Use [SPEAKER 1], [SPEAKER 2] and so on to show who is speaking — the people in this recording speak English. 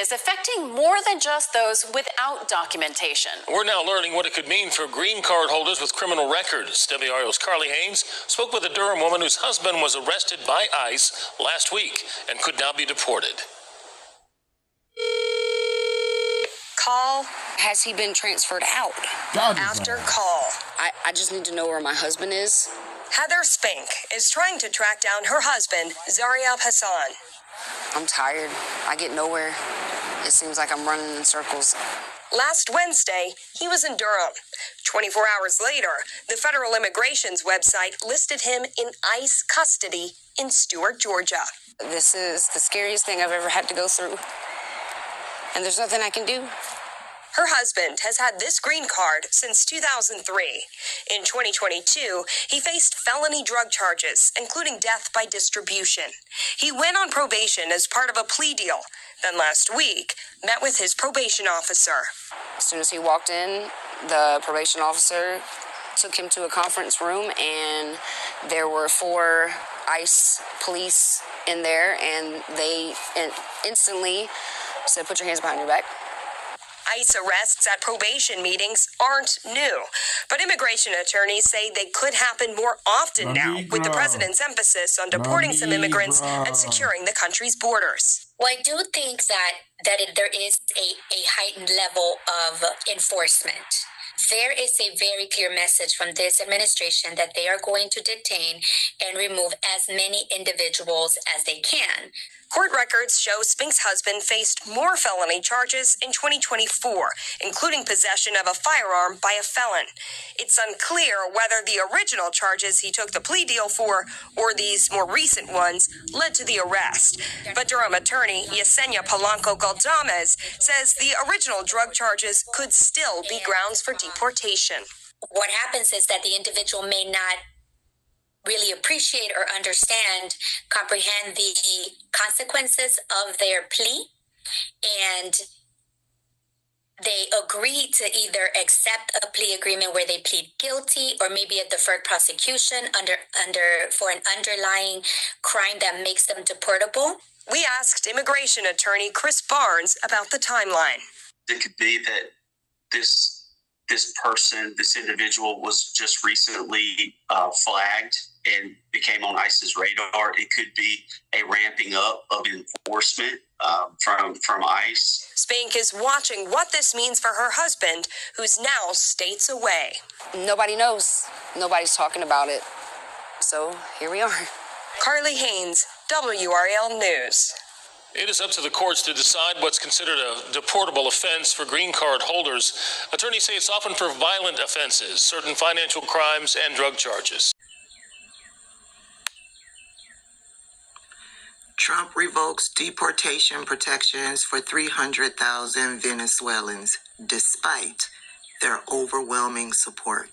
[SPEAKER 1] is affecting more than just those without documentation.
[SPEAKER 2] We're now learning what it could mean for green card holders with criminal records. WRAL's Carly Haynes spoke with a Durham woman whose husband was arrested by ICE last week and could now be deported.
[SPEAKER 3] Call.
[SPEAKER 4] Has he been transferred out?
[SPEAKER 3] After call.
[SPEAKER 4] I just need to know where my husband is.
[SPEAKER 3] Heather Spink is trying to track down her husband, Zariab Hassan.
[SPEAKER 4] I'm tired. I get nowhere. It seems like I'm running in circles.
[SPEAKER 3] Last Wednesday, he was in Durham. 24 hours later, the federal immigration's website listed him in ICE custody in Stuart, Georgia.
[SPEAKER 4] This is the scariest thing I've ever had to go through. And there's nothing I can do.
[SPEAKER 3] Her husband has had this green card since 2003. In 2022, he faced felony drug charges, including death by distribution. He went on probation as part of a plea deal, then last week met with his probation officer.
[SPEAKER 4] As soon as he walked in, the probation officer took him to a conference room, and there were 4 ICE police in there, and they instantly said, "Put your hands behind your back."
[SPEAKER 3] ICE arrests at probation meetings aren't new, but immigration attorneys say they could happen more often now, with the president's emphasis on deporting some immigrants and securing the country's borders.
[SPEAKER 5] Well, I do think that there is a heightened level of enforcement. There is a very clear message from this administration that they are going to detain and remove as many individuals as they can.
[SPEAKER 3] Court records show Spink's husband faced more felony charges in 2024, including possession of a firearm by a felon. It's unclear whether the original charges he took the plea deal for or these more recent ones led to the arrest. But Durham attorney Yesenia Polanco Galdames says the original drug charges could still be grounds for deportation.
[SPEAKER 5] What happens is that the individual may not really appreciate or comprehend the consequences of their plea, and they agree to either accept a plea agreement where they plead guilty or maybe a deferred prosecution for an underlying crime that makes them deportable.
[SPEAKER 3] We asked immigration attorney Chris Barnes about the timeline.
[SPEAKER 6] It could be that this individual was just recently flagged and became on ICE's radar. It could be a ramping up of enforcement from ICE.
[SPEAKER 3] Spink is watching what this means for her husband, who's now states away.
[SPEAKER 4] Nobody knows. Nobody's talking about it. So here we are.
[SPEAKER 3] Carly Haynes, WRAL News.
[SPEAKER 2] It is up to the courts to decide what's considered a deportable offense for green card holders. Attorneys say it's often for violent offenses, certain financial crimes, and drug charges.
[SPEAKER 7] Trump revokes deportation protections for 300,000 Venezuelans, despite their overwhelming support.